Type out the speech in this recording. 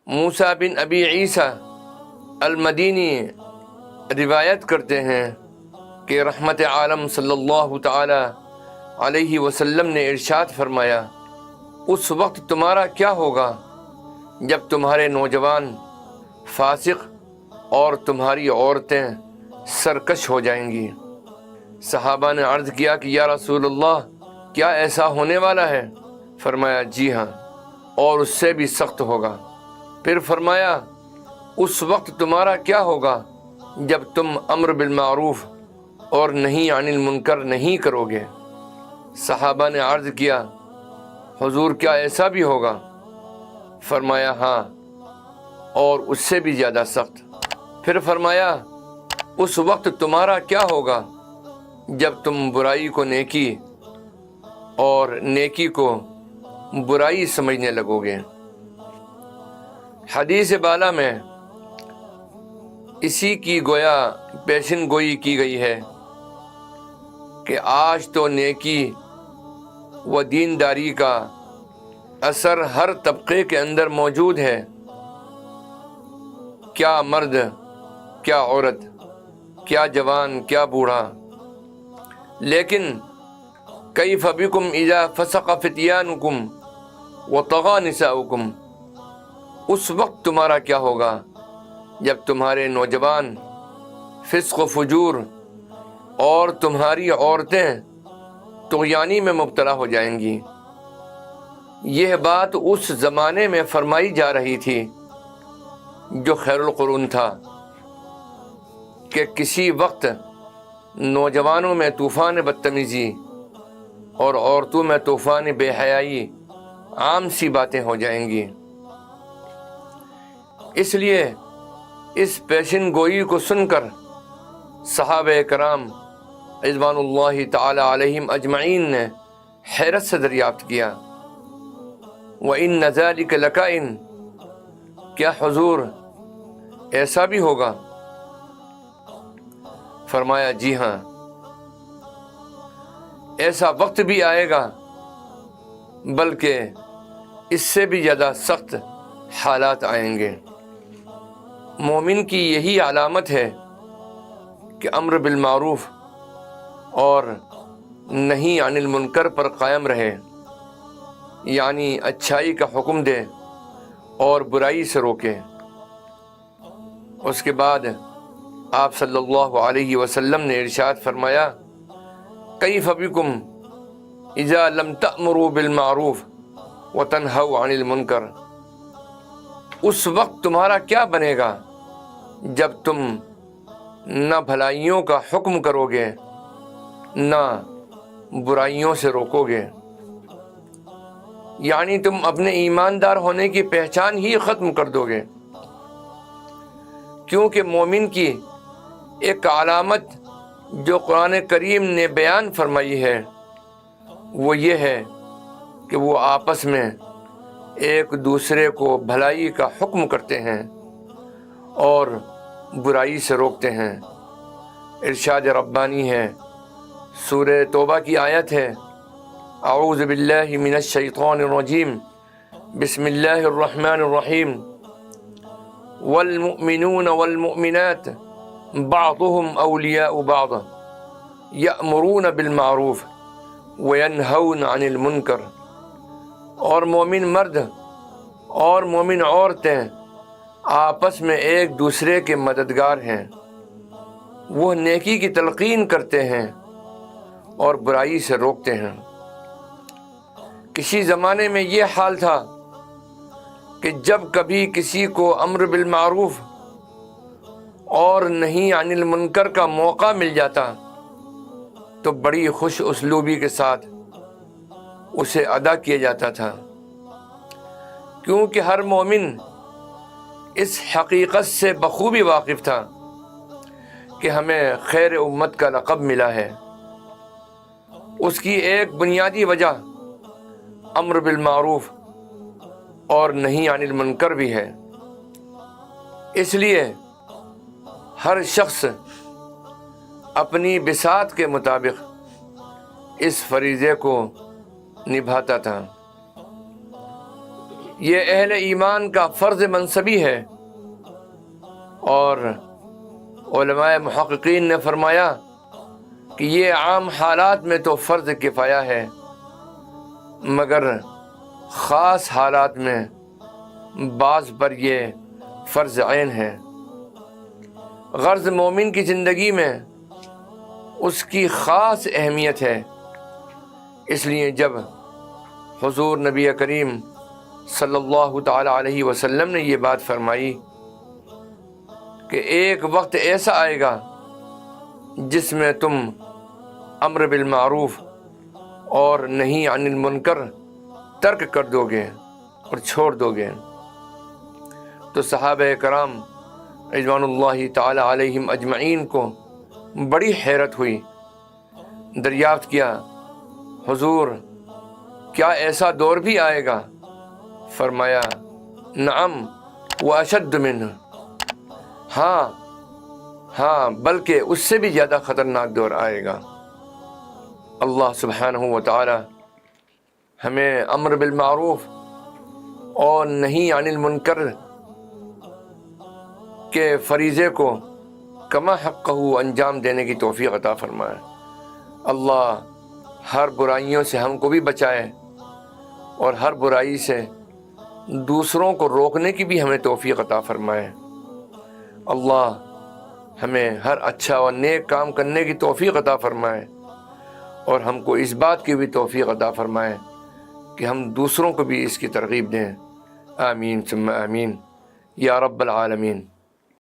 موسیٰ بن ابی عیسیٰ المدینی روایت کرتے ہیں کہ رحمت عالم صلی اللہ تعالی علیہ وسلم نے ارشاد فرمایا، اس وقت تمہارا کیا ہوگا جب تمہارے نوجوان فاسق اور تمہاری عورتیں سرکش ہو جائیں گی۔ صحابہ نے عرض کیا کہ یا رسول اللہ، کیا ایسا ہونے والا ہے؟ فرمایا جی ہاں، اور اس سے بھی سخت ہوگا۔ پھر فرمایا اس وقت تمہارا کیا ہوگا جب تم امر بالمعروف اور نہی عن المنکر نہیں کرو گے۔ صحابہ نے عرض کیا حضور کیا ایسا بھی ہوگا؟ فرمایا ہاں، اور اس سے بھی زیادہ سخت۔ پھر فرمایا اس وقت تمہارا کیا ہوگا جب تم برائی کو نیکی اور نیکی کو برائی سمجھنے لگو گے۔ حدیث بالا میں اسی کی گویا پیشن گوئی کی گئی ہے کہ آج تو نیکی و دینداری کا اثر ہر طبقے کے اندر موجود ہے، کیا مرد، کیا عورت، کیا جوان، کیا بوڑھا۔ لیکن کیف بکم اذا فسق فتیانکم وطغى نساؤکم، اس وقت تمہارا کیا ہوگا جب تمہارے نوجوان فسق و فجور اور تمہاری عورتیں طغیانی میں مبتلا ہو جائیں گی۔ یہ بات اس زمانے میں فرمائی جا رہی تھی جو خیر القرون تھا، کہ کسی وقت نوجوانوں میں طوفان بدتمیزی اور عورتوں میں طوفان بے حیائی عام سی باتیں ہو جائیں گی۔ اس لیے اس پیشن گوئی کو سن کر صحابہ کرام رضوان اللہ تعالی علیہم اجمعین نے حیرت سے دریافت کیا، وَإِنَّ ذَلِكَ لَكَائِنٌ، کیا حضور ایسا بھی ہوگا؟ فرمایا جی ہاں، ایسا وقت بھی آئے گا بلکہ اس سے بھی زیادہ سخت حالات آئیں گے۔ مومن کی یہی علامت ہے کہ امر بالمعروف اور نہی عن المنکر پر قائم رہے، یعنی اچھائی کا حکم دے اور برائی سے روکے۔ اس کے بعد آپ صلی اللہ علیہ وسلم نے ارشاد فرمایا، کیف بکم اذا لم تأمروا بالمعروف وتنہوا عن المنکر، اس وقت تمہارا کیا بنے گا جب تم نہ بھلائیوں کا حکم کرو گے نہ برائیوں سے روکو گے، یعنی تم اپنے ایماندار ہونے کی پہچان ہی ختم کر دو گے۔ کیونکہ مومن کی ایک علامت جو قرآن کریم نے بیان فرمائی ہے وہ یہ ہے کہ وہ آپس میں ایک دوسرے کو بھلائی کا حکم کرتے ہیں اور برائی سے روکتے ہیں۔ ارشاد ربانی ہے، سورہ توبہ کی آیت ہے، اعوذ باللہ من الشیطان الرجیم، بسم اللہ الرحمن الرحیم، والمؤمنون والمؤمنات بعضهم اولیاء بعض یأمرون بالمعروف وینہون عن المنکر، اور مومن مرد اور مومن عورتیں آپس میں ایک دوسرے کے مددگار ہیں، وہ نیکی کی تلقین کرتے ہیں اور برائی سے روکتے ہیں۔ کسی زمانے میں یہ حال تھا کہ جب کبھی کسی کو امر بالمعروف اور نہی عن المنکر کا موقع مل جاتا تو بڑی خوش اسلوبی کے ساتھ اسے ادا کیا جاتا تھا، کیونکہ ہر مومن اس حقیقت سے بخوبی واقف تھا کہ ہمیں خیر امت کا لقب ملا ہے۔ اس کی ایک بنیادی وجہ امر بالمعروف اور نہی عن المنکر بھی ہے۔ اس لیے ہر شخص اپنی بساط کے مطابق اس فریضے کو نبھاتا تھا۔ یہ اہل ایمان کا فرض منصبی ہے، اور علماء محققین نے فرمایا کہ یہ عام حالات میں تو فرض کفایہ ہے، مگر خاص حالات میں بعض پر یہ فرض عین ہے۔ غرض مومن کی زندگی میں اس کی خاص اہمیت ہے، اس لیے جب حضور نبی کریم صلی اللہ تعالی علیہ وسلم نے یہ بات فرمائی کہ ایک وقت ایسا آئے گا جس میں تم امر بالمعروف اور نہی عن المنکر ترک کر دو گے اور چھوڑ دو گے، تو صحابہ کرام رضوان اللہ تعالی علیہم اجمعین کو بڑی حیرت ہوئی، دریافت کیا حضور کیا ایسا دور بھی آئے گا؟ فرمایا نعم واشد منہ، ہاں بلکہ اس سے بھی زیادہ خطرناک دور آئے گا۔ اللہ سبحانہ و تعالی ہمیں امر بالمعروف اور نہی عن المنکر کے فریضے کو کما حقہ انجام دینے کی توفیق عطا فرمائے۔ اللہ ہر برائیوں سے ہم کو بھی بچائے، اور ہر برائی سے دوسروں کو روکنے کی بھی ہمیں توفیق عطا فرمائے۔ اللہ ہمیں ہر اچھا اور نیک کام کرنے کی توفیق عطا فرمائے، اور ہم کو اس بات کی بھی توفیق عطا فرمائے کہ ہم دوسروں کو بھی اس کی ترغیب دیں۔ آمین ثم آمین یا رب العالمین۔